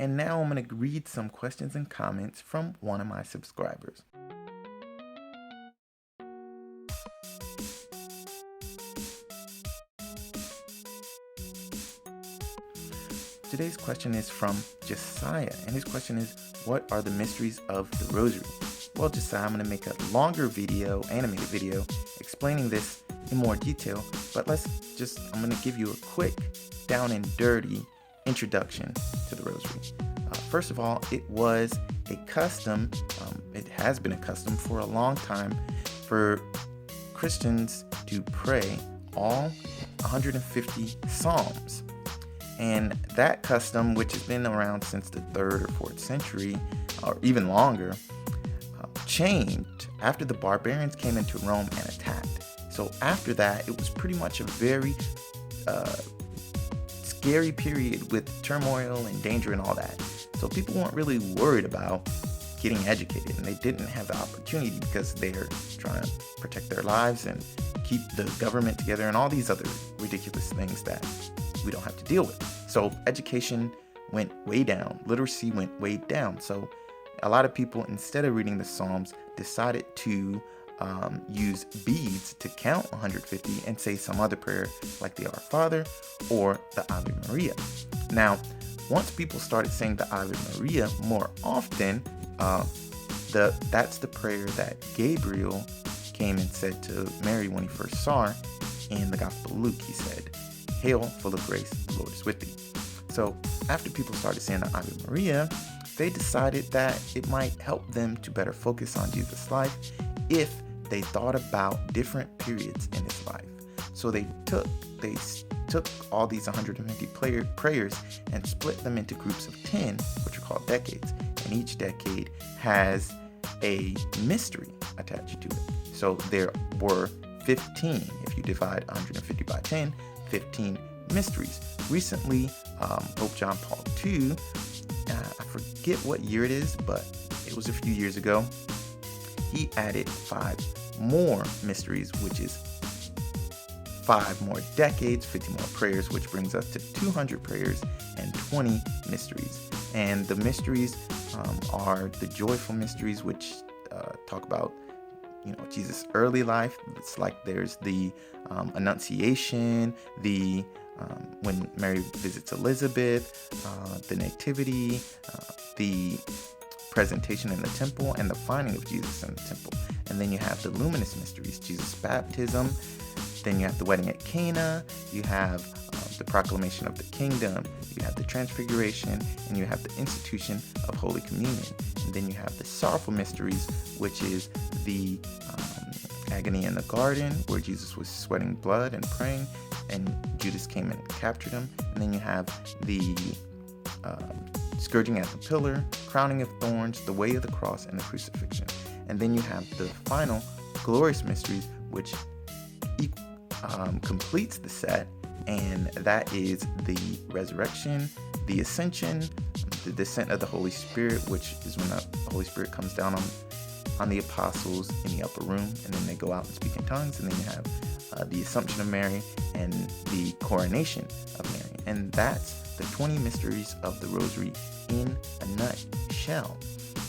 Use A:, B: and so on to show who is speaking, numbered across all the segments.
A: And now I'm going to read some questions and comments from one of my subscribers. Today's question is from Josiah, and his question is, what are the mysteries of the Rosary? Well, Josiah, I'm going to make a longer video, animated video, explaining this in more detail, but I'm going to give you a quick, down and dirty introduction to the Rosary. First of all, it was a custom, it has been a custom for a long time for Christians to pray all 150 Psalms. And that custom, which has been around since the 3rd or 4th century, or even longer, changed after the barbarians came into Rome and attacked. So after that, it was pretty much a very scary period with turmoil and danger and all that. So people weren't really worried about getting educated, and they didn't have the opportunity because they're trying to protect their lives and keep the government together and all these other ridiculous things that we don't have to deal with. So education went way down, literacy went way down. So a lot of people, instead of reading the Psalms, decided to use beads to count 150 and say some other prayer like the Our Father or the Ave Maria. Now, once people started saying the Ave Maria more often, that's the prayer that Gabriel came and said to Mary when he first saw her. In the Gospel of Luke, he said, "Hail, full of grace, the Lord is with thee." So after people started saying the Ave Maria, they decided that it might help them to better focus on Jesus' life if they thought about different periods in his life. So they took all these 150 prayers and split them into groups of 10, which are called decades. And each decade has a mystery attached to it. So there were 15, if you divide 150 by 10, 15 mysteries. Recently, Pope John Paul II, I forget what year it is, but it was a few years ago, he added 5 more mysteries, which is 5 more decades, 50 more prayers, which brings us to 200 prayers and 20 mysteries. And the mysteries are the joyful mysteries, which talk about Jesus' early life. It's like there's the Annunciation, the when Mary visits Elizabeth, the Nativity, the presentation in the temple, and the finding of Jesus in the temple. And then you have the luminous mysteries, Jesus' baptism. Then you have the wedding at Cana. You have the proclamation of the kingdom. You have the transfiguration, and you have the institution of Holy Communion. And then you have the sorrowful mysteries, which is the agony in the garden, where Jesus was sweating blood and praying, and Judas came and captured him. And then you have the scourging at the pillar, crowning of thorns, the way of the cross, and the crucifixion. And then you have the final glorious mysteries, which completes the set, and that is the resurrection, the ascension, the descent of the Holy Spirit, which is when the Holy Spirit comes down on the apostles in the upper room, and then they go out and speak in tongues. And then you have the Assumption of Mary and the coronation of Mary. And that's the 20 mysteries of the Rosary in a nutshell.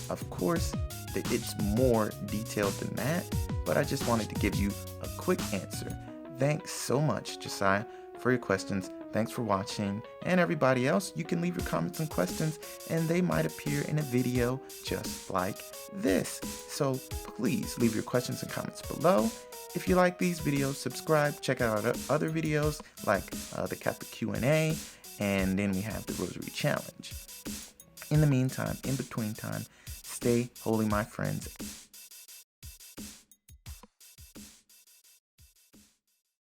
A: Of course, it's more detailed than that, but I just wanted to give you a quick answer. Thanks so much, Josiah, for your questions. Thanks for watching. And everybody else, you can leave your comments and questions, and they might appear in a video just like this. So please leave your questions and comments below. If you like these videos, subscribe, check out our other videos like the Catholic Q&A, and then we have the Rosary Challenge. In the meantime, in between time, stay holy, my friends.